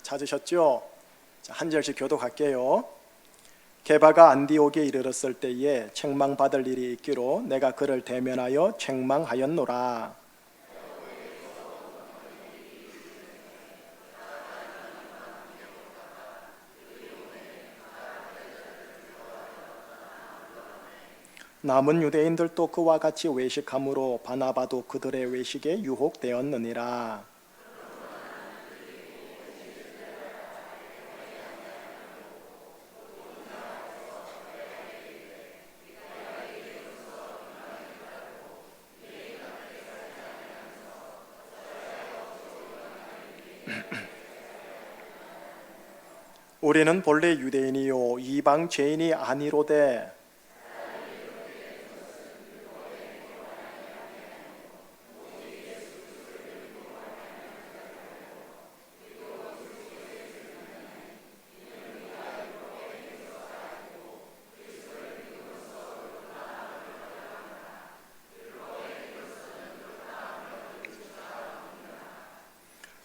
찾으셨죠? 자, 한 절씩 교독할게요. 게바가 안디옥에 이르렀을 때에 책망받을 일이 있기로 내가 그를 대면하여 책망하였노라. 남은 유대인들도 그와 같이 외식함으로 바나바도 그들의 외식에 유혹되었느니라. 우리는 본래 유대인이요 이방 죄인이 아니로되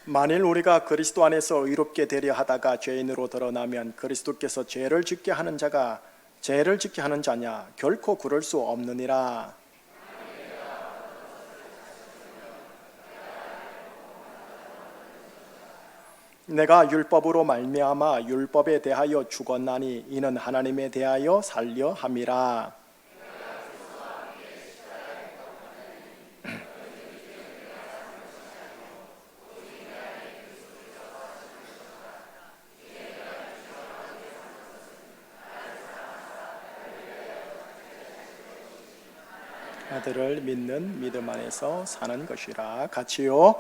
만일 우리가 그리스도 안에서 의롭게 되려 하다가 죄인으로 드러나면 그리스도께서 죄를 짓게 하는 자가 죄를 짓게 하는 자냐? 결코 그럴 수 없느니라. 내가 율법으로 말미암아 율법에 대하여 죽었나니 이는 하나님에 대하여 살려 함이라. 아들을 믿는 믿음 안에서 사는 것이라. 같이요.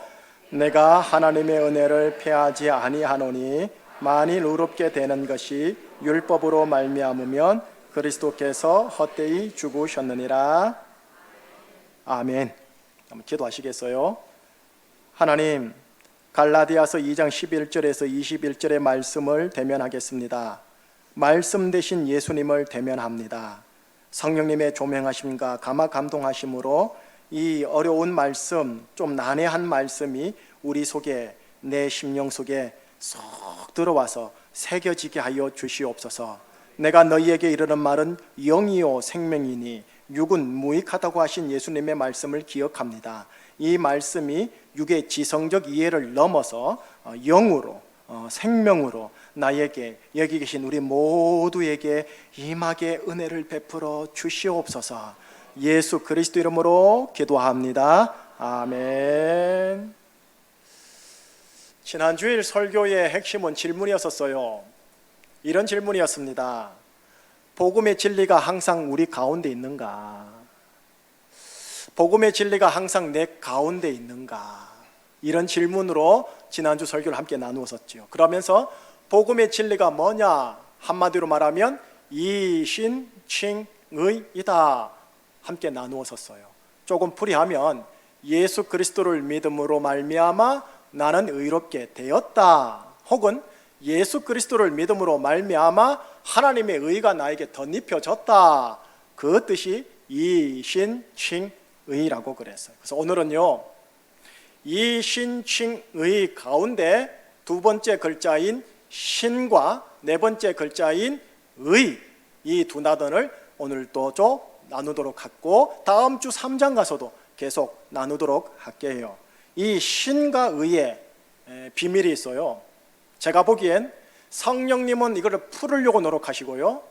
내가 하나님의 은혜를 패하지 아니하노니 만일 의롭게 되는 것이 율법으로 말미암으면 그리스도께서 헛되이 죽으셨느니라. 아멘. 한번 기도하시겠어요? 하나님, 갈라디아서 2장 11절에서 21절의 말씀을 대면하겠습니다. 말씀 되신 예수님을 대면합니다. 성령님의 조명하심과 감화 감동하심으로 이 어려운 말씀, 좀 난해한 말씀이 우리 속에, 내 심령 속에 쏙 들어와서 새겨지게 하여 주시옵소서. 내가 너희에게 이르는 말은 영이요 생명이니 육은 무익하다고 하신 예수님의 말씀을 기억합니다. 이 말씀이 육의 지성적 이해를 넘어서 영으로, 생명으로 나에게, 여기 계신 우리 모두에게 임하게 은혜를 베풀어 주시옵소서. 예수 그리스도 이름으로 기도합니다. 아멘. 지난 주일 설교의 핵심은 질문이었었어요. 이런 질문이었습니다. 복음의 진리가 항상 우리 가운데 있는가? 복음의 진리가 항상 내 가운데 있는가? 이런 질문으로 지난주 설교를 함께 나누었었죠. 그러면서 복음의 진리가 뭐냐? 한마디로 말하면 이신칭의이다 함께 나누었었어요. 조금 풀이하면 예수 그리스도를 믿음으로 말미암아 나는 의롭게 되었다, 혹은 예수 그리스도를 믿음으로 말미암아 하나님의 의가 나에게 덧입혀졌다, 그 뜻이 이신칭의라고 그랬어요. 그래서 오늘은요, 이신칭의 가운데 두 번째 글자인 신과 네 번째 글자인 의, 이 두 나단을 오늘 또 좀 나누도록 하고 다음 주 3장 가서도 계속 나누도록 할게요. 이 신과 의의 비밀이 있어요. 제가 보기엔 성령님은 이거를 풀으려고 노력하시고요,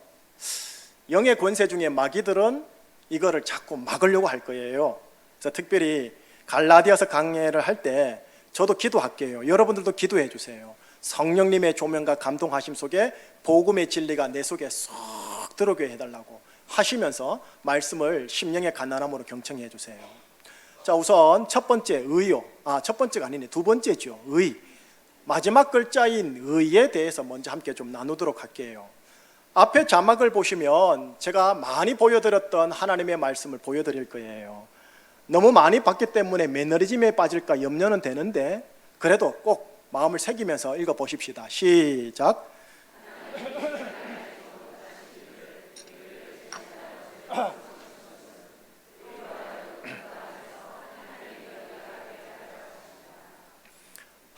영의 권세 중에 마귀들은 이거를 자꾸 막으려고 할 거예요. 그래서 특별히 갈라디아서 강해를 할 때 저도 기도할게요. 여러분들도 기도해 주세요. 성령님의 조명과 감동하심 속에 복음의 진리가 내 속에 쏙 들어오게 해달라고 하시면서 말씀을 심령의 가난함으로 경청해 주세요. 자, 우선 첫 번째 의요. 첫 번째가 아니네, 두 번째죠. 의. 마지막 글자인 의에 대해서 먼저 함께 좀 나누도록 할게요. 앞에 자막을 보시면 제가 많이 보여드렸던 하나님의 말씀을 보여드릴 거예요. 너무 많이 봤기 때문에 매너리즘에 빠질까 염려는 되는데 그래도 꼭 마음을 새기면서 읽어보십시다. 시작.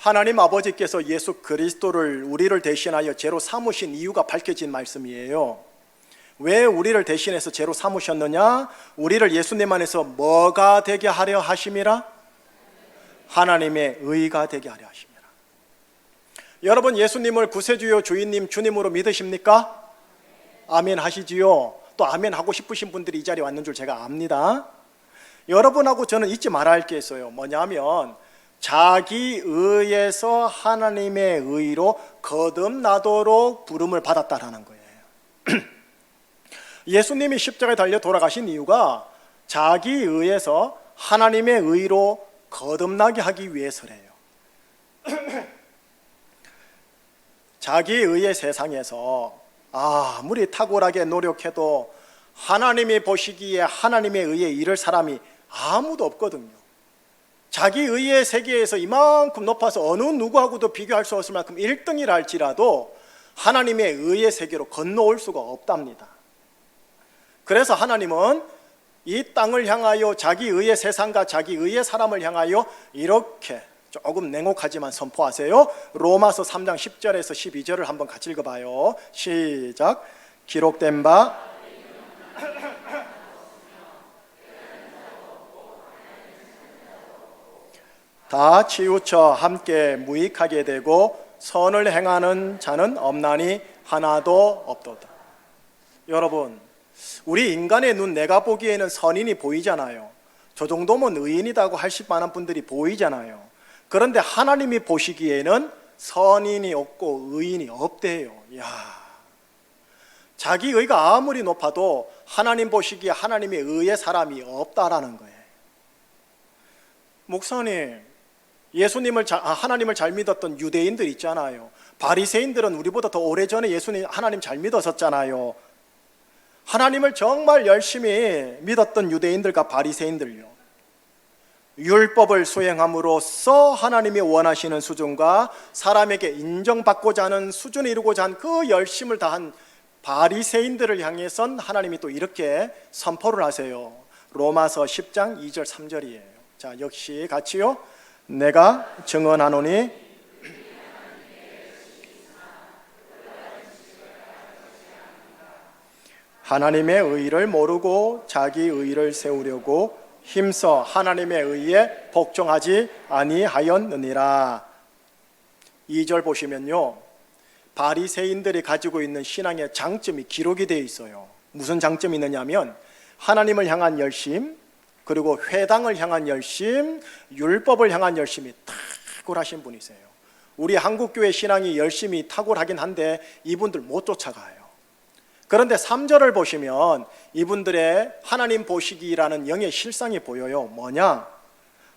하나님 아버지께서 예수 그리스도를 우리를 대신하여 죄로 삼으신 이유가 밝혀진 말씀이에요. 왜 우리를 대신해서 죄로 삼으셨느냐? 우리를 예수님 안에서 뭐가 되게 하려 하심이라? 하나님의 의가 되게 하려 하심이라. 여러분, 예수님을 구세주요 주인님 주님으로 믿으십니까? 아멘 하시지요. 또 아멘 하고 싶으신 분들이 이 자리에 왔는 줄 제가 압니다. 여러분하고 저는 잊지 말아야 할 게 있어요. 뭐냐면 자기 의에서 하나님의 의로 거듭나도록 부름을 받았다라는 거예요. 예수님이 십자가에 달려 돌아가신 이유가 자기 의에서 하나님의 의로 거듭나게 하기 위해서래요. 자기 의의 세상에서 아무리 탁월하게 노력해도 하나님이 보시기에 하나님의 의에 이를 사람이 아무도 없거든요. 자기 의의 세계에서 이만큼 높아서 어느 누구하고도 비교할 수 없을 만큼 1등이라 할지라도 하나님의 의의 세계로 건너올 수가 없답니다. 그래서 하나님은 이 땅을 향하여 자기 의의 세상과 자기 의의 사람을 향하여 이렇게 조금 냉혹하지만 선포하세요. 로마서 3장 10절에서 12절을 한번 같이 읽어봐요. 시작. 기록된 바 다 치우쳐 함께 무익하게 되고 선을 행하는 자는 없나니 하나도 없도다. 여러분, 우리 인간의 눈, 내가 보기에는 선인이 보이잖아요. 저 정도면 의인이라고 하실 만한 분들이 보이잖아요. 그런데 하나님이 보시기에는 선인이 없고 의인이 없대요. 야, 자기 의가 아무리 높아도 하나님 보시기에 하나님의 의의 사람이 없다라는 거예요. 목사님, 하나님을 잘 믿었던 유대인들 있잖아요. 바리새인들은 우리보다 더 오래전에 하나님 잘 믿었었잖아요. 하나님을 정말 열심히 믿었던 유대인들과 바리새인들요, 율법을 수행함으로써 하나님이 원하시는 수준과 사람에게 인정받고자 하는 수준에 이루고자 한 그 열심을 다한 바리새인들을 향해선 하나님이 또 이렇게 선포를 하세요. 로마서 10장 2절 3절이에요. 자, 역시 같이요. 내가 증언하노니 하나님의 의를 모르고 자기 의를 세우려고 힘써 하나님의 의에 복종하지 아니하였느니라. 2절 보시면요, 바리새인들이 가지고 있는 신앙의 장점이 기록이 되어 있어요. 무슨 장점이 있느냐면 하나님을 향한 열심, 그리고 회당을 향한 열심, 율법을 향한 열심이 탁월하신 분이세요. 우리 한국교회 신앙이 열심히 탁월하긴 한데 이분들 못 쫓아가요. 그런데 3절을 보시면 이분들의 하나님 보시기라는 영의 실상이 보여요. 뭐냐?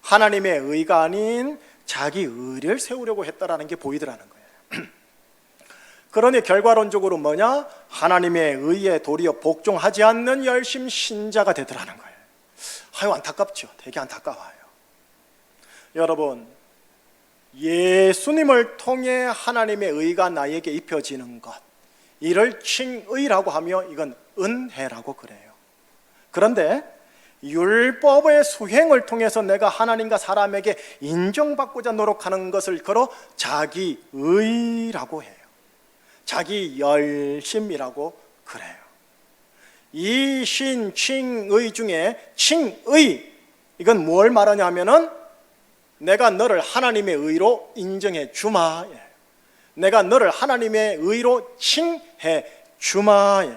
하나님의 의가 아닌 자기 의를 세우려고 했다라는 게 보이더라는 거예요. 그러니 결과론적으로 뭐냐? 하나님의 의에 도리어 복종하지 않는 열심 신자가 되더라는 거예요. 아유, 안타깝죠. 되게 안타까워요. 여러분, 예수님을 통해 하나님의 의가 나에게 입혀지는 것, 이를 칭의라고 하며 이건 은혜라고 그래요. 그런데 율법의 수행을 통해서 내가 하나님과 사람에게 인정받고자 노력하는 것을 걸어 자기 의라고 해요. 자기 열심이라고 그래요. 이 신, 칭의 중에 칭의, 이건 뭘 말하냐면은 내가 너를 하나님의 의로 인정해 주마예요. 내가 너를 하나님의 의로 칭해 주마예요.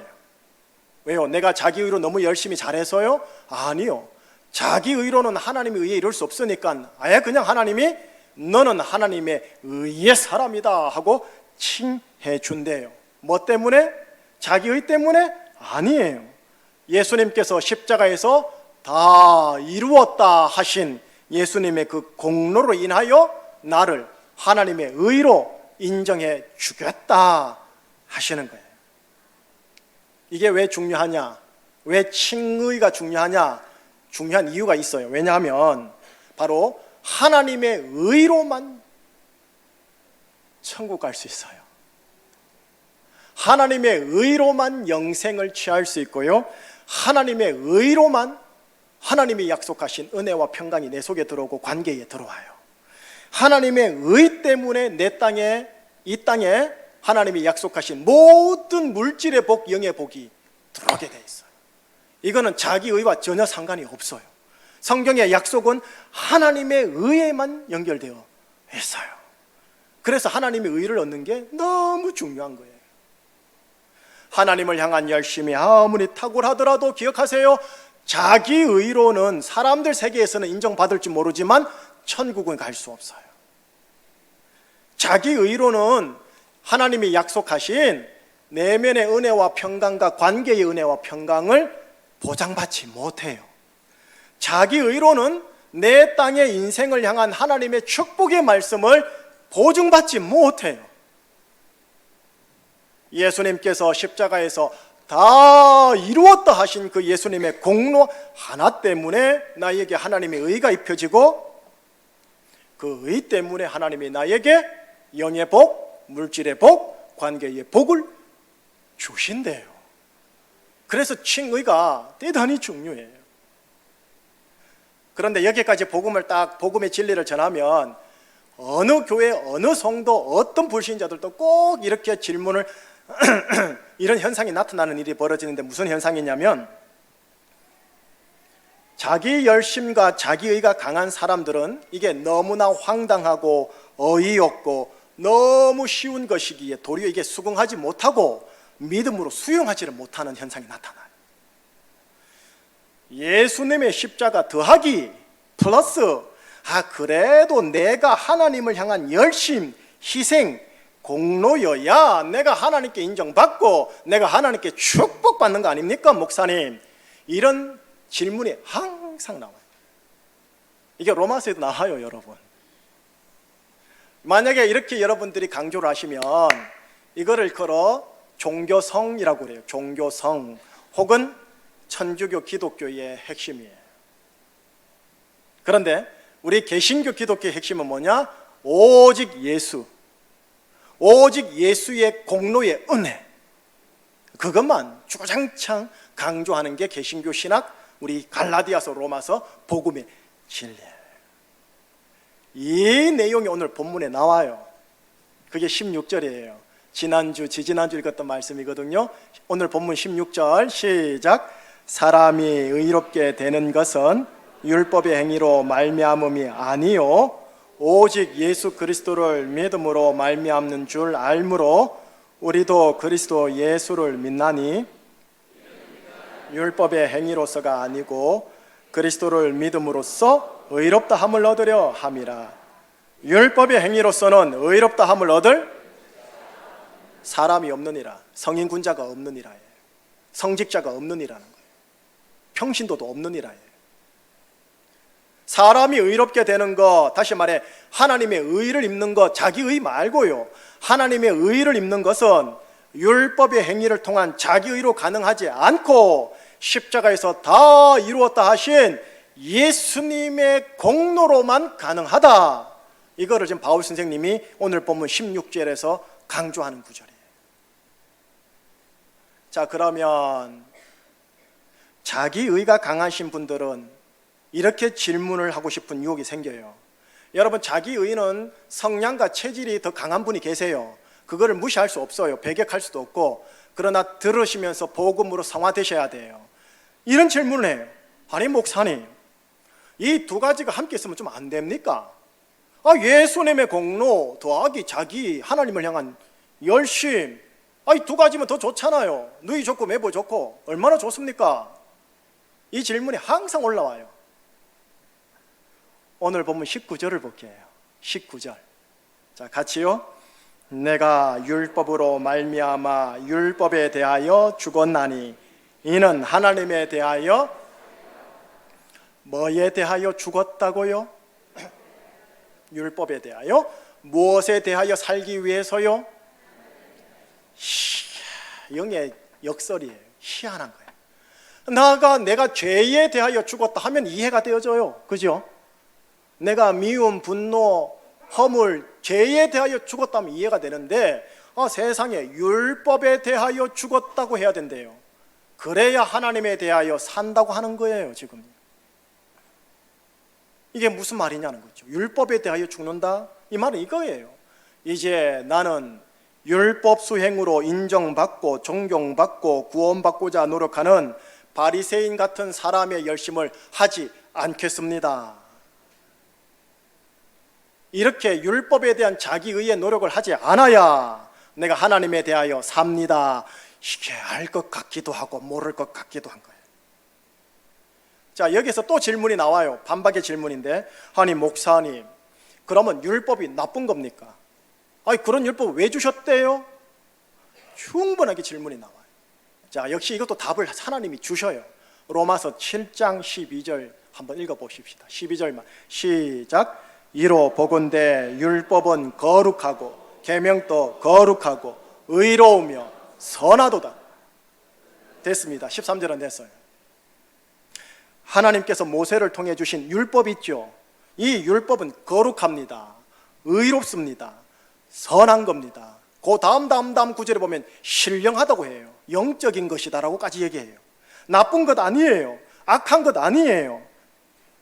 왜요? 내가 자기 의로 너무 열심히 잘해서요? 아니요. 자기 의로는 하나님의 의에 이룰 수 없으니까 아예 그냥 하나님이 너는 하나님의 의의 사람이다 하고 칭해 준대요. 뭐 때문에? 자기 의 때문에? 아니에요. 예수님께서 십자가에서 다 이루었다 하신 예수님의 그 공로로 인하여 나를 하나님의 의로 인정해 주겠다 하시는 거예요. 이게 왜 중요하냐? 왜 칭의가 중요하냐? 중요한 이유가 있어요. 왜냐하면 바로 하나님의 의로만 천국 갈 수 있어요. 하나님의 의로만 영생을 취할 수 있고요, 하나님의 의로만 하나님이 약속하신 은혜와 평강이 내 속에 들어오고 관계에 들어와요. 하나님의 의 때문에 이 땅에 하나님이 약속하신 모든 물질의 복, 영의 복이 들어오게 돼 있어요. 이거는 자기 의와 전혀 상관이 없어요. 성경의 약속은 하나님의 의에만 연결되어 있어요. 그래서 하나님의 의를 얻는 게 너무 중요한 거예요. 하나님을 향한 열심이 아무리 탁월하더라도 기억하세요. 자기 의로는 사람들 세계에서는 인정받을지 모르지만 천국은 갈 수 없어요. 자기 의로는 하나님이 약속하신 내면의 은혜와 평강과 관계의 은혜와 평강을 보장받지 못해요. 자기 의로는 내 땅의 인생을 향한 하나님의 축복의 말씀을 보증받지 못해요. 예수님께서 십자가에서 다 이루었다 하신 그 예수님의 공로 하나 때문에 나에게 하나님의 의가 입혀지고, 그 의 때문에 하나님이 나에게 영의 복, 물질의 복, 관계의 복을 주신대요. 그래서 칭의가 대단히 중요해요. 그런데 여기까지 복음의 진리를 전하면 어느 교회, 어느 성도, 어떤 불신자들도 꼭 이렇게 질문을 이런 현상이 나타나는 일이 벌어지는데, 무슨 현상이냐면, 자기 열심과 자기의가 강한 사람들은 이게 너무나 황당하고 어이없고 너무 쉬운 것이기에 도리어 이게 수긍하지 못하고 믿음으로 수용하지를 못하는 현상이 나타나요. 예수님의 십자가 더하기 플러스 그래도 내가 하나님을 향한 열심, 희생, 공로여야 내가 하나님께 인정받고 내가 하나님께 축복받는 거 아닙니까, 목사님? 이런 질문이 항상 나와요. 이게 로마서에도 나와요, 여러분. 만약에 이렇게 여러분들이 강조를 하시면 이거를 걸어 종교성이라고 그래요. 종교성 혹은 천주교 기독교의 핵심이에요. 그런데 우리 개신교 기독교의 핵심은 뭐냐? 오직 예수, 오직 예수의 공로의 은혜, 그것만 주장창 강조하는 게 개신교 신학, 우리 갈라디아서, 로마서, 복음의 진리예요. 이 내용이 오늘 본문에 나와요. 그게 16절이에요. 지지난주 읽었던 말씀이거든요. 오늘 본문 16절 시작. 사람이 의롭게 되는 것은 율법의 행위로 말미암음이 아니요 오직 예수 그리스도를 믿음으로 말미암는 줄 알므로 우리도 그리스도 예수를 믿나니 율법의 행위로서가 아니고 그리스도를 믿음으로써 의롭다 함을 얻으려 함이라. 율법의 행위로서는 의롭다 함을 얻을 사람이 없느니라. 성인군자가 없느니라. 성직자가 없느니라는 거예요. 평신도도 없느니라예요. 사람이 의롭게 되는 것, 다시 말해 하나님의 의를 입는 것, 자기 의 말고요, 하나님의 의를 입는 것은 율법의 행위를 통한 자기 의로 가능하지 않고 십자가에서 다 이루었다 하신 예수님의 공로로만 가능하다. 이거를 지금 바울 선생님이 오늘 본문 16절에서 강조하는 구절이에요. 자, 그러면 자기 의가 강하신 분들은 이렇게 질문을 하고 싶은 유혹이 생겨요. 여러분, 자기 의는 성량과 체질이 더 강한 분이 계세요. 그거를 무시할 수 없어요. 배격할 수도 없고. 그러나 들으시면서 복음으로 성화되셔야 돼요. 이런 질문을 해요. 아니 목사님, 이 두 가지가 함께 있으면 좀 안 됩니까? 예수님의 공로 더하기 자기 하나님을 향한 열심, 이 두 가지면 더 좋잖아요. 누이 좋고 매보 좋고 얼마나 좋습니까? 이 질문이 항상 올라와요. 오늘 보면 19절을 볼게요. 19절. 자, 같이요. 내가 율법으로 말미암아 율법에 대하여 죽었나니 이는 하나님에 대하여 뭐에 대하여 죽었다고요? 율법에 대하여. 무엇에 대하여 살기 위해서요? 영의 역설이에요. 희한한 거예요. 내가 죄에 대하여 죽었다 하면 이해가 되어져요. 그죠? 내가 미움, 분노, 허물, 죄에 대하여 죽었다면 이해가 되는데 세상에 율법에 대하여 죽었다고 해야 된대요. 그래야 하나님에 대하여 산다고 하는 거예요, 지금. 이게 무슨 말이냐는 거죠. 율법에 대하여 죽는다? 이 말은 이거예요. 이제 나는 율법 수행으로 인정받고 존경받고 구원받고자 노력하는 바리새인 같은 사람의 열심을 하지 않겠습니다. 이렇게 율법에 대한 자기의의 노력을 하지 않아야 내가 하나님에 대하여 삽니다. 이게 알 것 같기도 하고 모를 것 같기도 한 거예요. 자, 여기서 또 질문이 나와요. 반박의 질문인데, 아니 목사님, 그러면 율법이 나쁜 겁니까? 아니 그런 율법 왜 주셨대요? 충분하게 질문이 나와요. 자, 역시 이것도 답을 하나님이 주셔요. 로마서 7장 12절 한번 읽어보십시다. 12절만 시작. 이로 보건대 율법은 거룩하고 계명도 거룩하고 의로우며 선하도다. 됐습니다. 13절은 됐어요. 하나님께서 모세를 통해 주신 율법이 있죠. 이 율법은 거룩합니다. 의롭습니다. 선한 겁니다. 그 다음 구절에 보면 신령하다고 해요. 영적인 것이다라고까지 얘기해요. 나쁜 것 아니에요. 악한 것 아니에요.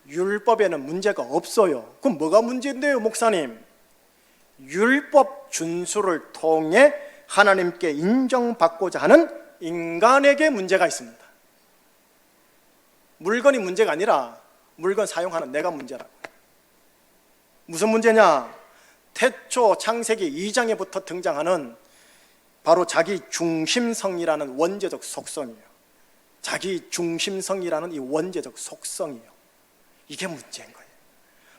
율법에는 문제가 없어요. 그럼 뭐가 문제인데요, 목사님? 율법 준수를 통해 하나님께 인정받고자 하는 인간에게 문제가 있습니다. 물건이 문제가 아니라 물건 사용하는 내가 문제라고. 무슨 문제냐? 태초 창세기 2장에부터 등장하는 바로 자기 중심성이라는 원죄적 속성이에요. 자기 중심성이라는 이 원죄적 속성이에요. 이게 문제인 거예요.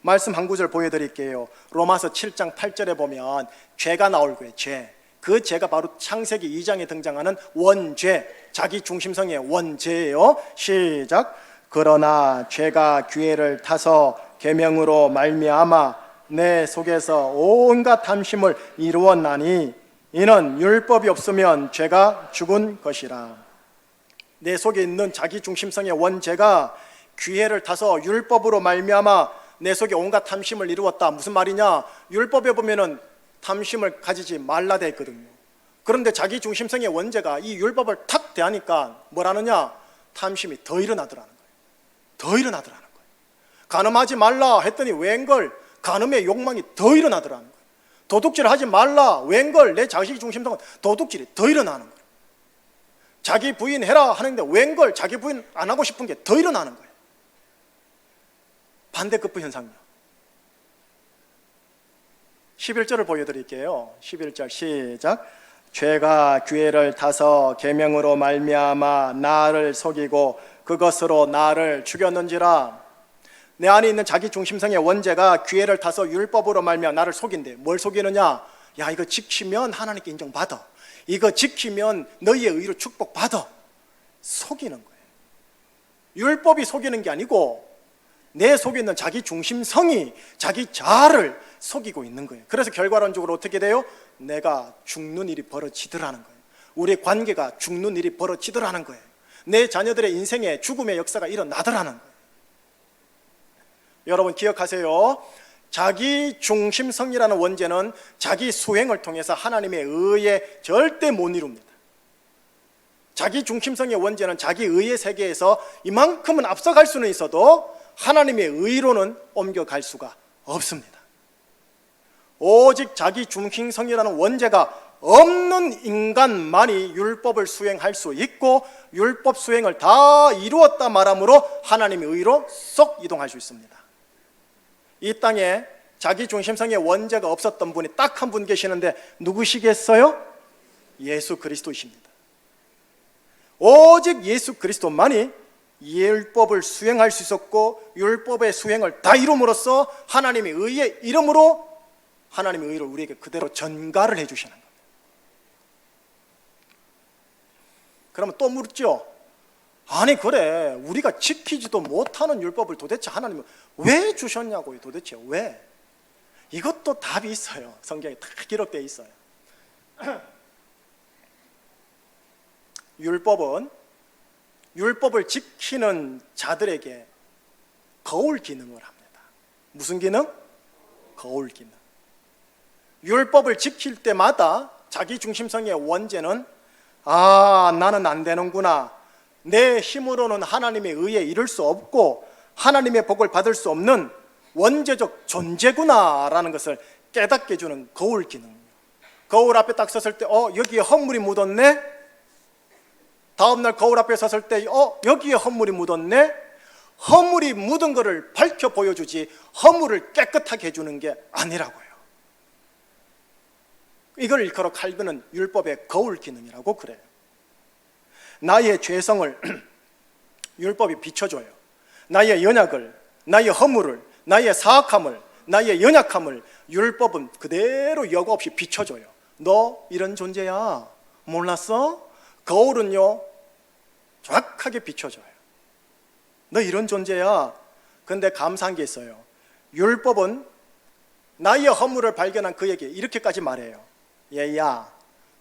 말씀 한 구절 보여드릴게요. 로마서 7장 8절에 보면 죄가 나올 거예요. 죄. 그 죄가 바로 창세기 2장에 등장하는 원죄, 자기 중심성의 원죄예요. 시작. 그러나 죄가 기회를 타서 계명으로 말미암아 내 속에서 온갖 탐심을 이루었나니 이는 율법이 없으면 죄가 죽은 것이라. 내 속에 있는 자기 중심성의 원죄가 기회를 타서 율법으로 말미암아 내 속에 온갖 탐심을 이루었다. 무슨 말이냐? 율법에 보면은 탐심을 가지지 말라 돼 있거든요. 그런데 자기 중심성의 원죄가 이 율법을 탁 대하니까 뭐라느냐? 탐심이 더 일어나더라는 거예요. 더 일어나더라는 거예요. 간음하지 말라 했더니 웬걸 간음의 욕망이 더 일어나더라는 거예요. 도둑질 하지 말라 웬걸 내 자기 중심성은 도둑질이 더 일어나는 거예요. 자기 부인 해라 하는데 웬걸 자기 부인 안 하고 싶은 게 더 일어나는 거예요. 반대급부 현상이요. 11절을 보여드릴게요. 11절 시작. 죄가 기회를 타서 계명으로 말미암아 나를 속이고 그것으로 나를 죽였는지라. 내 안에 있는 자기 중심성의 원죄가 기회를 타서 율법으로 말미암아 나를 속인대. 뭘 속이느냐? 야, 이거 지키면 하나님께 인정받아. 이거 지키면 너희의 의로 축복받아. 속이는 거예요. 율법이 속이는 게 아니고 내 속에 있는 자기 중심성이 자기 자아를 속이고 있는 거예요. 그래서 결과론적으로 어떻게 돼요? 내가 죽는 일이 벌어지더라는 거예요. 우리의 관계가 죽는 일이 벌어지더라는 거예요. 내 자녀들의 인생에 죽음의 역사가 일어나더라는 거예요. 여러분 기억하세요. 자기 중심성이라는 원죄는 자기 수행을 통해서 하나님의 의에 절대 못 이룹니다. 자기 중심성의 원죄는 자기 의의 세계에서 이만큼은 앞서갈 수는 있어도 하나님의 의로는 옮겨갈 수가 없습니다. 오직 자기 중심성이라는 원죄가 없는 인간만이 율법을 수행할 수 있고 율법 수행을 다 이루었다 말함으로 하나님의 의로 쏙 이동할 수 있습니다. 이 땅에 자기 중심성의 원죄가 없었던 분이 딱 한 분 계시는데 누구시겠어요? 예수 그리스도이십니다. 오직 예수 그리스도만이 율법을 수행할 수 있었고 율법의 수행을 다 이룸으로써 하나님의 의의 이름으로 하나님의 의를 우리에게 그대로 전가를 해주시는 겁니다. 그러면 또 묻죠. 아니 그래 우리가 지키지도 못하는 율법을 도대체 하나님은 왜 주셨냐고요. 도대체 왜? 이것도 답이 있어요. 성경에 다 기록되어 있어요. 율법을 지키는 자들에게 거울 기능을 합니다. 무슨 기능? 거울 기능. 율법을 지킬 때마다 자기 중심성의 원죄는 나는 안 되는구나. 내 힘으로는 하나님의 의에 이를 수 없고 하나님의 복을 받을 수 없는 원죄적 존재구나라는 것을 깨닫게 해주는 거울 기능. 거울 앞에 딱 섰을 때 여기에 헛물이 묻었네. 다음날 거울 앞에 섰을 때 여기에 헛물이 묻었네. 허물이 묻은 것을 밝혀 보여주지 허물을 깨끗하게 해주는 게 아니라고요. 이걸 일컬어 칼빈은 율법의 거울 기능이라고 그래요. 나의 죄성을 율법이 비춰줘요. 나의 연약을, 나의 허물을, 나의 사악함을, 나의 연약함을 율법은 그대로 여과 없이 비춰줘요. 너 이런 존재야. 몰랐어? 거울은요 정확하게 비춰줘요. 너 이런 존재야. 근데 감사한 게 있어요. 율법은 나의 허물을 발견한 그에게 이렇게까지 말해요. 얘야,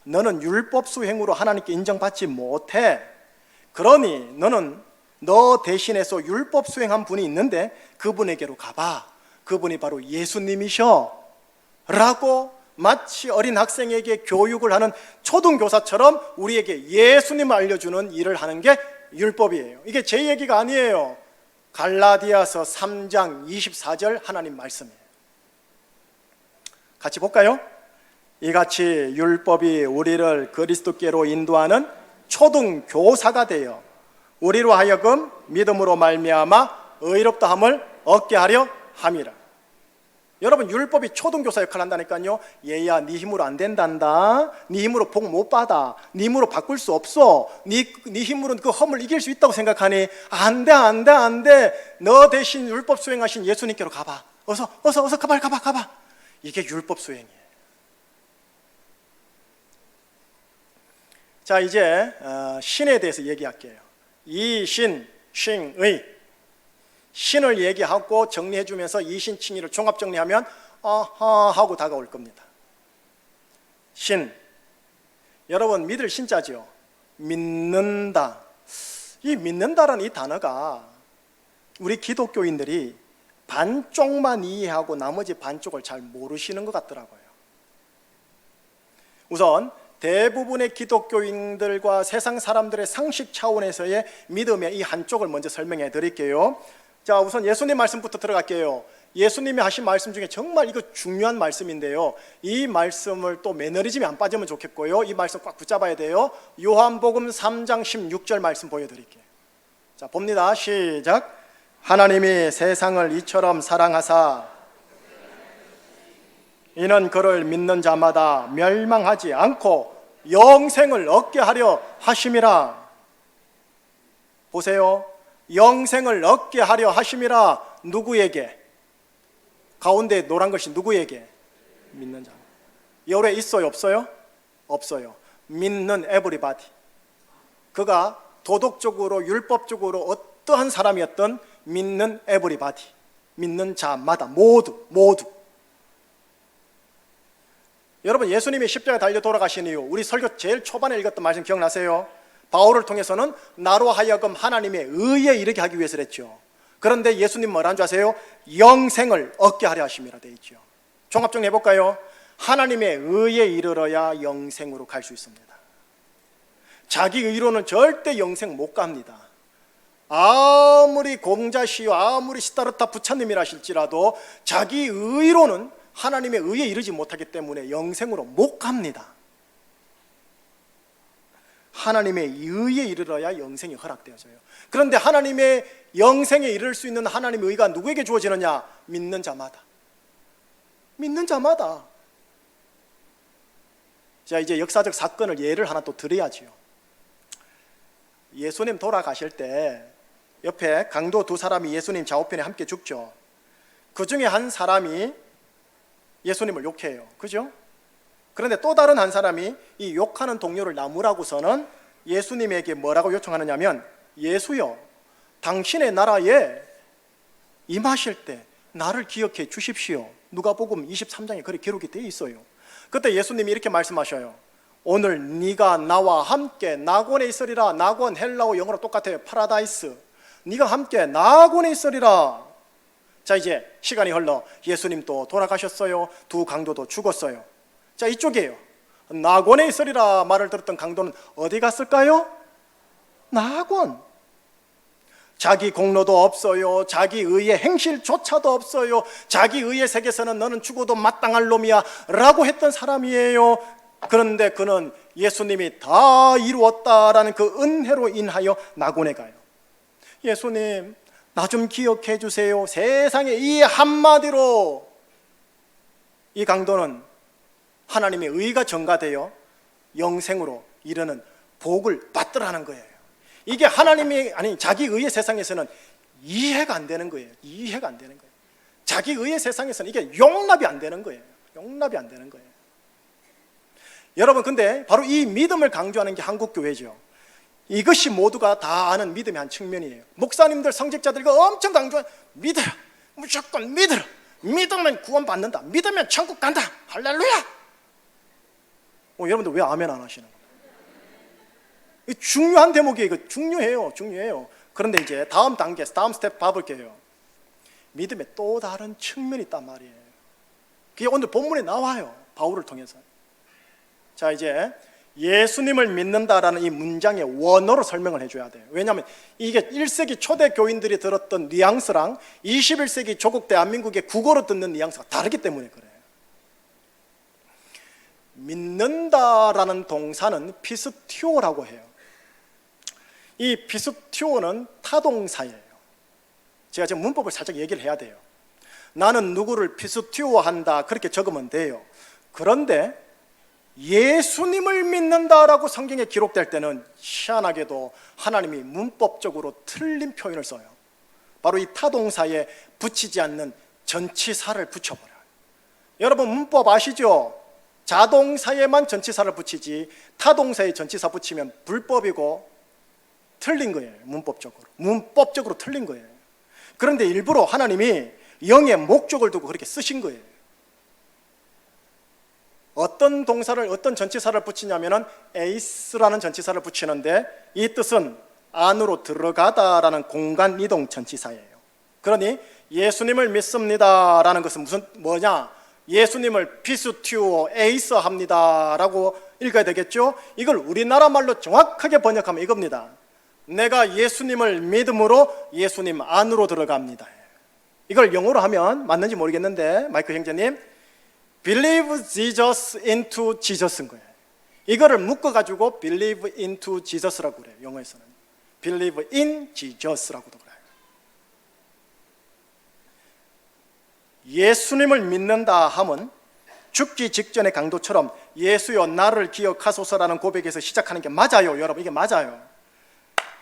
너는 율법 수행으로 하나님께 인정받지 못해. 그러니 너는 너 대신해서 율법 수행한 분이 있는데 그분에게로 가봐. 그분이 바로 예수님이셔. 라고 마치 어린 학생에게 교육을 하는 초등교사처럼 우리에게 예수님을 알려주는 일을 하는 게 율법이에요. 이게 제 얘기가 아니에요. 갈라디아서 3장 24절 하나님 말씀이에요. 같이 볼까요? 이같이 율법이 우리를 그리스도께로 인도하는 초등교사가 되어 우리로 하여금 믿음으로 말미암아 의롭다함을 얻게 하려 함이라. 여러분, 율법이 초등교사 역할을 한다니까요. 얘야, 네 힘으로 안 된단다. 네 힘으로 복 못 받아. 네 힘으로 바꿀 수 없어. 네 힘으로는 그 험을 이길 수 있다고 생각하니 안 돼. 너 대신 율법 수행하신 예수님께로 가봐. 어서 가봐. 이게 율법 수행이에요. 자, 이제 신에 대해서 얘기할게요. 이신, 칭의. 신을 얘기하고 정리해주면서 이신, 칭의를 종합 정리하면 아하 하고 다가올 겁니다. 신, 여러분 믿을 신자죠. 믿는다. 이 믿는다라는 이 단어가 우리 기독교인들이 반쪽만 이해하고 나머지 반쪽을 잘 모르시는 것 같더라고요. 우선 대부분의 기독교인들과 세상 사람들의 상식 차원에서의 믿음의 이 한쪽을 먼저 설명해 드릴게요. 자, 우선 예수님 말씀부터 들어갈게요. 예수님이 하신 말씀 중에 정말 이거 중요한 말씀인데요. 이 말씀을 또 매너리즘이 안 빠지면 좋겠고요. 이 말씀 꽉 붙잡아야 돼요. 요한복음 3장 16절 말씀 보여드릴게요. 자, 봅니다. 시작. 하나님이 세상을 이처럼 사랑하사 이는 그를 믿는 자마다 멸망하지 않고 영생을 얻게 하려 하심이라. 보세요. 영생을 얻게 하려 하심이라. 누구에게? 가운데 노란 것이 누구에게? 믿는 자. 열에 있어요, 없어요? 없어요. 믿는 everybody. 그가 도덕적으로 율법적으로 어떠한 사람이었던 믿는 everybody. 믿는 자마다 모두. 여러분, 예수님이 십자가에 달려 돌아가신 이유, 우리 설교 제일 초반에 읽었던 말씀 기억나세요? 바울을 통해서는 나로 하여금 하나님의 의에 이르게 하기 위해서 그랬죠. 그런데 예수님 뭐라는 줄 아세요? 영생을 얻게 하려 하심이라 되어 있죠. 종합 정리해볼까요? 하나님의 의에 이르러야 영생으로 갈 수 있습니다. 자기 의로는 절대 영생 못 갑니다. 아무리 공자시요 아무리 시다르타 부처님이라 하실지라도 자기 의로는 하나님의 의에 이르지 못하기 때문에 영생으로 못 갑니다. 하나님의 의에 이르러야 영생이 허락되어져요. 그런데 하나님의 영생에 이를 수 있는 하나님의 의가 누구에게 주어지느냐? 믿는 자마다. 자, 이제 역사적 사건을 예를 하나 또 드려야지요. 예수님 돌아가실 때 옆에 강도 두 사람이 예수님 좌우편에 함께 죽죠. 그 중에 한 사람이 예수님을 욕해요. 그죠? 그런데 또 다른 한 사람이 이 욕하는 동료를 나무라고서는 예수님에게 뭐라고 요청하느냐면, 예수여, 당신의 나라에 임하실 때 나를 기억해 주십시오. 누가복음 23장에 그렇게 기록이 되어 있어요. 그때 예수님이 이렇게 말씀하셔요. 오늘 네가 나와 함께 낙원에 있으리라. 낙원 헬라어 영어로 똑같아요. 파라다이스. 네가 함께 낙원에 있으리라. 자, 이제 시간이 흘러 예수님도 돌아가셨어요. 두 강도도 죽었어요. 자, 이쪽이에요. 낙원에 있으리라 말을 들었던 강도는 어디 갔을까요? 낙원. 자기 공로도 없어요. 자기 의의 행실조차도 없어요. 자기 의의 세계에서는 너는 죽어도 마땅할 놈이야 라고 했던 사람이에요. 그런데 그는 예수님이 다 이루었다라는 그 은혜로 인하여 낙원에 가요. 예수님, 나 좀 기억해 주세요. 세상에 이 한마디로 이 강도는 하나님의 의가 전가되어 영생으로 이르는 복을 받더라는 거예요. 이게 하나님이 아니 자기 의의 세상에서는 이해가 안 되는 거예요. 이해가 안 되는 거예요. 자기 의의 세상에서는 이게 용납이 안 되는 거예요. 용납이 안 되는 거예요. 여러분, 근데 바로 이 믿음을 강조하는 게 한국교회죠. 이것이 모두가 다 아는 믿음의 한 측면이에요. 목사님들, 성직자들 이거 엄청 강조하는, 믿어라, 무조건 믿어라, 믿으면 구원받는다, 믿으면 천국 간다, 할렐루야. 여러분들 왜 아멘 안 하시는 거예요? 중요한 대목이에요. 이거 중요해요. 중요해요. 그런데 이제 다음 단계, 다음 스텝 봐볼게요. 믿음의 또 다른 측면이 있단 말이에요. 그게 오늘 본문에 나와요. 바울을 통해서. 자, 이제 예수님을 믿는다라는 이 문장의 원어로 설명을 해줘야 돼요. 왜냐하면 이게 1세기 초대 교인들이 들었던 뉘앙스랑 21세기 조국 대한민국의 국어로 듣는 뉘앙스가 다르기 때문에 그래요. 믿는다라는 동사는 피스티오라고 해요. 이 피스티오는 타동사예요. 제가 지금 문법을 살짝 얘기를 해야 돼요. 나는 누구를 피스티오한다 그렇게 적으면 돼요. 그런데 예수님을 믿는다라고 성경에 기록될 때는 희한하게도 하나님이 문법적으로 틀린 표현을 써요. 바로 이 타동사에 붙이지 않는 전치사를 붙여버려요. 여러분 문법 아시죠? 자동사에만 전치사를 붙이지 타동사에 전치사 붙이면 불법이고 틀린 거예요. 문법적으로 틀린 거예요. 그런데 일부러 하나님이 영의 목적을 두고 그렇게 쓰신 거예요. 어떤 동사를, 어떤 전치사를 붙이냐면은 에이스라는 전치사를 붙이는데 이 뜻은 안으로 들어가다라는 공간 이동 전치사예요. 그러니 예수님을 믿습니다라는 것은 뭐냐? 예수님을 피스티오 에이스 합니다라고 읽어야 되겠죠? 이걸 우리나라 말로 정확하게 번역하면 이겁니다. 내가 예수님을 믿음으로 예수님 안으로 들어갑니다. 이걸 영어로 하면 맞는지 모르겠는데 마이클 형제님, Believe Jesus into Jesus인 거예요. 이거를 묶어가지고 Believe into Jesus라고 그래요. 영어에서는 Believe in Jesus라고도 그래요. 예수님을 믿는다 함은 죽기 직전의 강도처럼 예수여 나를 기억하소서라는 고백에서 시작하는 게 맞아요. 여러분 이게 맞아요.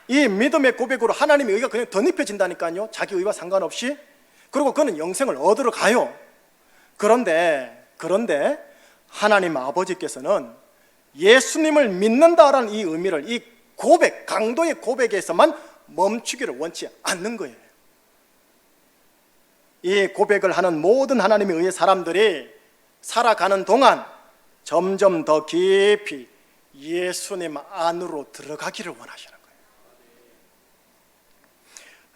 이 믿음의 고백으로 하나님의 의가 그냥 덧입혀진다니까요. 자기 의와 상관없이. 그리고 그는 영생을 얻으러 가요. 그런데 하나님 아버지께서는 예수님을 믿는다라는 이 의미를 이 고백, 강도의 고백에서만 멈추기를 원치 않는 거예요. 이 고백을 하는 모든 하나님의 의의 사람들이 살아가는 동안 점점 더 깊이 예수님 안으로 들어가기를 원하시는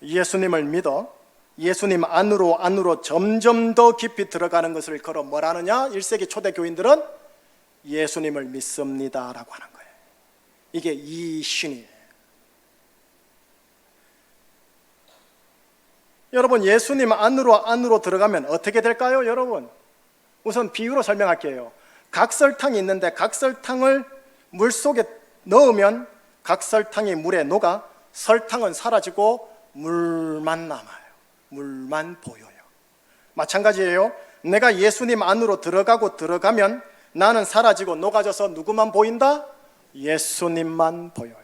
거예요. 예수님을 믿어 예수님 안으로 점점 더 깊이 들어가는 것을 걸어 뭐라느냐? 1세기 초대 교인들은 예수님을 믿습니다라고 하는 거예요. 이게 이 신이에요. 여러분 예수님 안으로 들어가면 어떻게 될까요? 여러분 우선 비유로 설명할게요. 각설탕이 있는데 각설탕을 물속에 넣으면 각설탕이 물에 녹아 설탕은 사라지고 물만 남아요. 물만 보여요. 마찬가지예요. 내가 예수님 안으로 들어가면 나는 사라지고 녹아져서 누구만 보인다? 예수님만 보여요.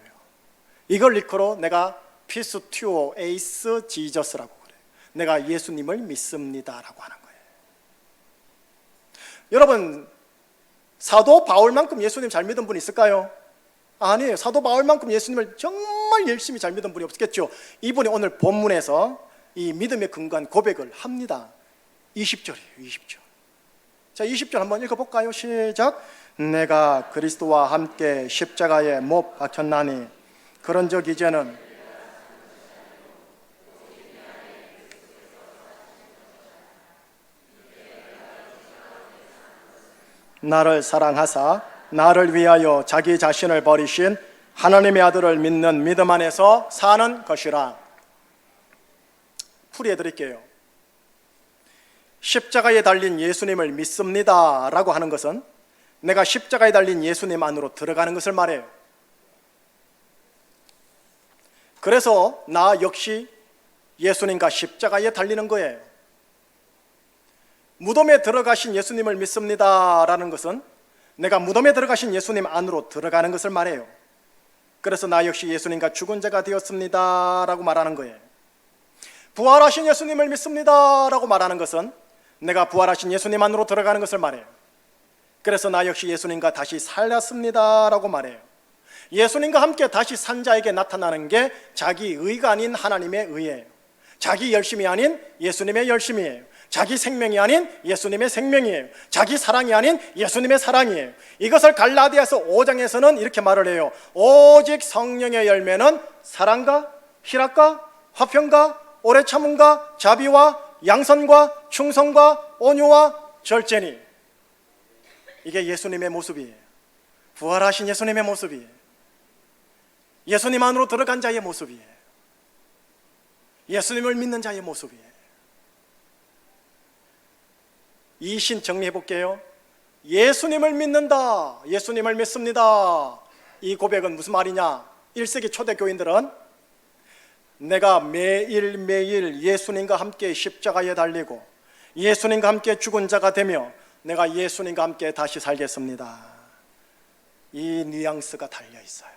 이걸 일컬어 내가 피스티오 에이스 지저스라고 그래요. 내가 예수님을 믿습니다라고 하는 거예요. 여러분 사도 바울만큼 예수님 잘 믿은 분 있을까요? 아니에요. 사도 바울만큼 예수님을 정말 열심히 잘 믿은 분이 없겠죠. 이분이 오늘 본문에서 이 믿음의 근거한 고백을 합니다. 20절이에요. 20절. 자, 20절 한번 읽어볼까요? 시작. 내가 그리스도와 함께 십자가에 못 박혔나니 그런적 이제는 나를 사랑하사 나를 위하여 자기 자신을 버리신 하나님의 아들을 믿는 믿음 안에서 사는 것이라. 풀이해 드릴게요. 십자가에 달린 예수님을 믿습니다 라고 하는 것은 내가 십자가에 달린 예수님 안으로 들어가는 것을 말해요. 그래서 나 역시 예수님과 십자가에 달리는 거예요. 무덤에 들어가신 예수님을 믿습니다 라는 것은 내가 무덤에 들어가신 예수님 안으로 들어가는 것을 말해요. 그래서 나 역시 예수님과 죽은 자가 되었습니다 라고 말하는 거예요. 부활하신 예수님을 믿습니다 라고 말하는 것은 내가 부활하신 예수님 안으로 들어가는 것을 말해요. 그래서 나 역시 예수님과 다시 살렸습니다 라고 말해요. 예수님과 함께 다시 산 자에게 나타나는 게 자기 의가 아닌 하나님의 의예요. 자기 열심이 아닌 예수님의 열심이에요. 자기 생명이 아닌 예수님의 생명이에요. 자기 사랑이 아닌 예수님의 사랑이에요. 이것을 갈라디아서 5장에서는 이렇게 말을 해요. 오직 성령의 열매는 사랑과 희락과 화평과 오래 참음과 자비와 양선과 충성과 온유와 절제니. 이게 예수님의 모습이에요. 부활하신 예수님의 모습이에요. 예수님 안으로 들어간 자의 모습이에요. 예수님을 믿는 자의 모습이에요. 이 신 정리해 볼게요. 예수님을 믿는다, 예수님을 믿습니다. 이 고백은 무슨 말이냐? 1세기 초대교인들은 내가 매일매일 예수님과 함께 십자가에 달리고 예수님과 함께 죽은 자가 되며 내가 예수님과 함께 다시 살겠습니다. 이 뉘앙스가 달려 있어요.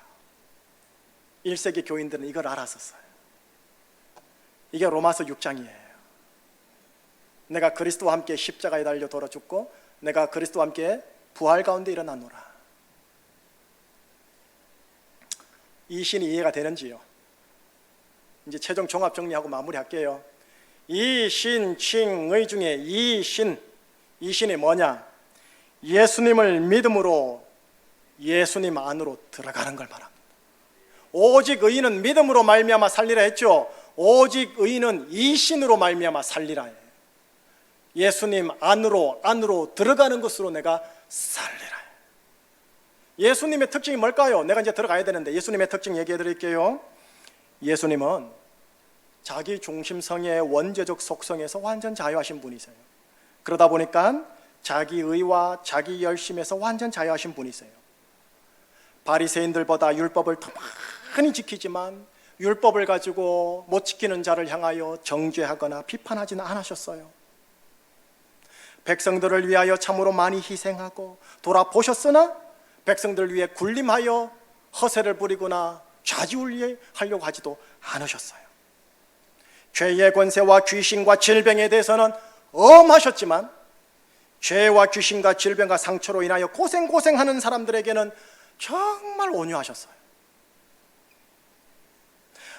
1세기 교인들은 이걸 알았었어요. 이게 로마서 6장이에요. 내가 그리스도와 함께 십자가에 달려 돌아 죽고 내가 그리스도와 함께 부활 가운데 일어나노라. 이 신이 이해가 되는지요? 이제 최종 종합 정리하고 마무리할게요. 이 신, 칭의 중에 이 신이 뭐냐? 예수님을 믿음으로 예수님 안으로 들어가는 걸 말합니다. 오직 의인은 믿음으로 말미암아 살리라 했죠. 오직 의인은 이 신으로 말미암아 살리라 해요. 예수님 안으로 들어가는 것으로 내가 살리라. 예수님의 특징이 뭘까요? 내가 이제 들어가야 되는데 예수님의 특징 얘기해 드릴게요. 예수님은 자기 중심성의 원죄적 속성에서 완전 자유하신 분이세요. 그러다 보니까 자기 의와 자기 열심에서 완전 자유하신 분이세요. 바리새인들보다 율법을 더 많이 지키지만 율법을 가지고 못 지키는 자를 향하여 정죄하거나 비판하지는 않으셨어요. 백성들을 위하여 참으로 많이 희생하고 돌아보셨으나 백성들을 위해 군림하여 허세를 부리거나 좌지우지하려고 하지도 않으셨어요. 죄의 권세와 귀신과 질병에 대해서는 엄하셨지만 죄와 귀신과 질병과 상처로 인하여 고생하는 사람들에게는 정말 온유하셨어요.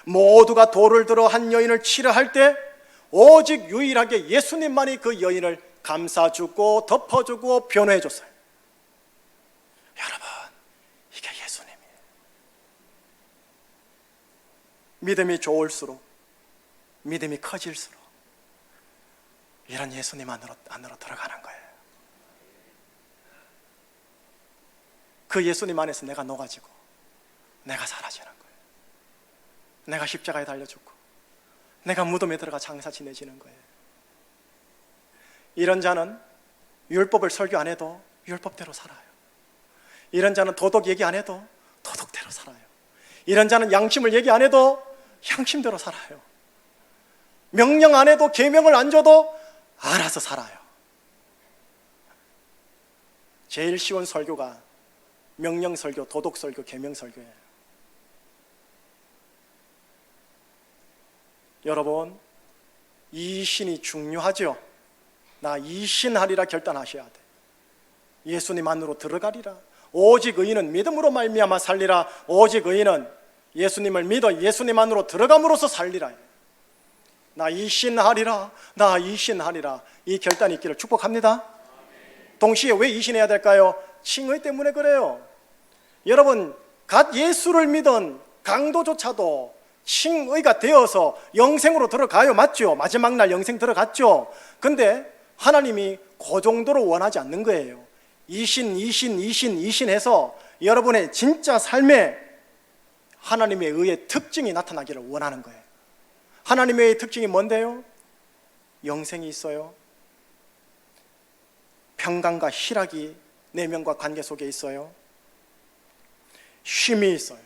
모두가 돌을 들어 한 여인을 치료할 때 오직 유일하게 예수님만이 그 여인을 감싸주고 덮어주고 변호해줬어요. 여러분, 이게 예수님이에요. 믿음이 좋을수록, 믿음이 커질수록 이런 예수님 안으로 들어가는 거예요. 그 예수님 안에서 내가 녹아지고 내가 사라지는 거예요. 내가 십자가에 달려 죽고 내가 무덤에 들어가 장사 지내지는 거예요. 이런 자는 율법을 설교 안 해도 율법대로 살아요. 이런 자는 도덕 얘기 안 해도 도덕대로 살아요. 이런 자는 양심을 얘기 안 해도 양심대로 살아요. 명령 안 해도 계명을 안 줘도 알아서 살아요. 제일 쉬운 설교가 명령 설교, 도덕 설교, 계명 설교예요. 여러분, 이 신이 중요하죠. 나 이 신 하리라 결단하셔야 돼. 예수님 안으로 들어가리라. 오직 의인은 믿음으로 말미암아 살리라. 오직 의인은 예수님을 믿어 예수님 안으로 들어감으로써 살리라. 나 이 신 하리라. 나 이 신 하리라. 이 결단이 있기를 축복합니다. 동시에 왜 이 신 해야 될까요? 칭의 때문에 그래요. 여러분, 갓 예수를 믿은 강도조차도 칭의가 되어서 영생으로 들어가요. 맞죠? 마지막 날 영생 들어갔죠. 근데 하나님이 그 정도로 원하지 않는 거예요. 이신 해서 여러분의 진짜 삶에 하나님의 의의 특징이 나타나기를 원하는 거예요. 하나님의 의의 특징이 뭔데요? 영생이 있어요. 평강과 희락이 내면과 관계 속에 있어요. 쉼이 있어요.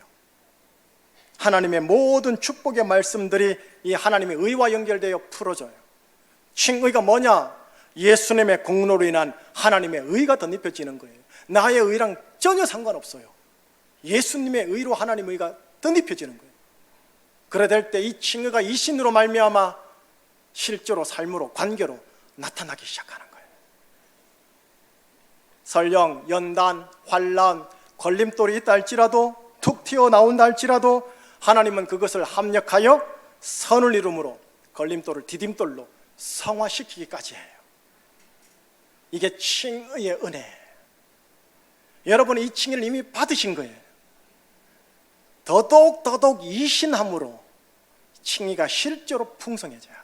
하나님의 모든 축복의 말씀들이 이 하나님의 의와 연결되어 풀어져요. 칭의가 뭐냐? 예수님의 공로로 인한 하나님의 의가 덧입혀지는 거예요. 나의 의랑 전혀 상관없어요. 예수님의 의로 하나님의 의가 덧입혀지는 거예요. 그래 될 때 이 칭의가 이 신으로 말미암아 실제로 삶으로 관계로 나타나기 시작하는 거예요. 설령 연단, 환난, 걸림돌이 있다 할지라도 툭 튀어나온다 할지라도 하나님은 그것을 합력하여 선을 이루므로 걸림돌을 디딤돌로 성화시키기까지 해요. 이게 칭의의 은혜예요. 여러분은 이 칭의를 이미 받으신 거예요. 더더욱 이신함으로 칭의가 실제로 풍성해져야 돼.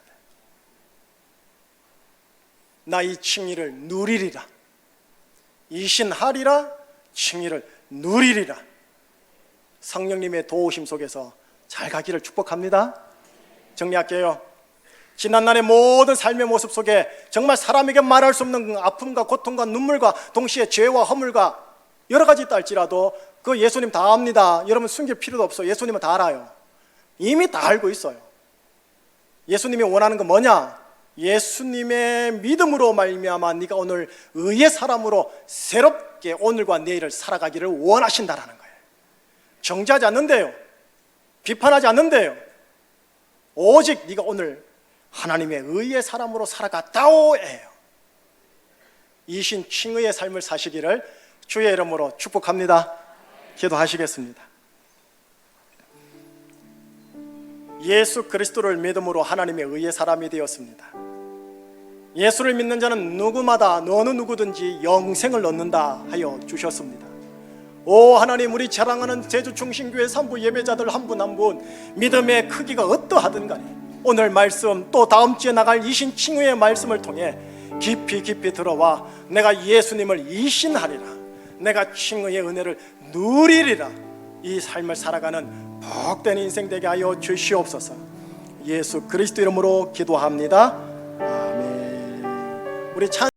나 이 칭의를 누리리라. 이신하리라. 칭의를 누리리라. 성령님의 도우심 속에서 잘 가기를 축복합니다. 정리할게요. 지난날의 모든 삶의 모습 속에 정말 사람에게 말할 수 없는 아픔과 고통과 눈물과 동시에 죄와 허물과 여러 가지 있다 할지라도 그 예수님 다 압니다. 여러분 숨길 필요도 없어요. 예수님은 다 알아요. 이미 다 알고 있어요. 예수님이 원하는 건 뭐냐? 예수님의 믿음으로 말미암아 네가 오늘 의의 사람으로 새롭게 오늘과 내일을 살아가기를 원하신다라는 거예요. 정죄하지 않는데요. 비판하지 않는데요. 오직 네가 오늘 하나님의 의의 사람으로 살아갔다오예요. 이신 칭의의 삶을 사시기를 주의 이름으로 축복합니다. 기도하시겠습니다. 예수 그리스도를 믿음으로 하나님의 의의 사람이 되었습니다. 예수를 믿는 자는 누구마다 어느 누구든지 영생을 얻는다 하여 주셨습니다. 오 하나님, 우리 자랑하는 제주중심교회 산부 예배자들 한 분 한 분 믿음의 크기가 어떠하든 간에 오늘 말씀 또 다음 주에 나갈 이신 칭의의 말씀을 통해 깊이 들어와 내가 예수님을 이신하리라, 내가 칭의의 은혜를 누리리라, 이 삶을 살아가는 복된 인생 되게 하여 주시옵소서. 예수 그리스도 이름으로 기도합니다. 아멘. 우리 찬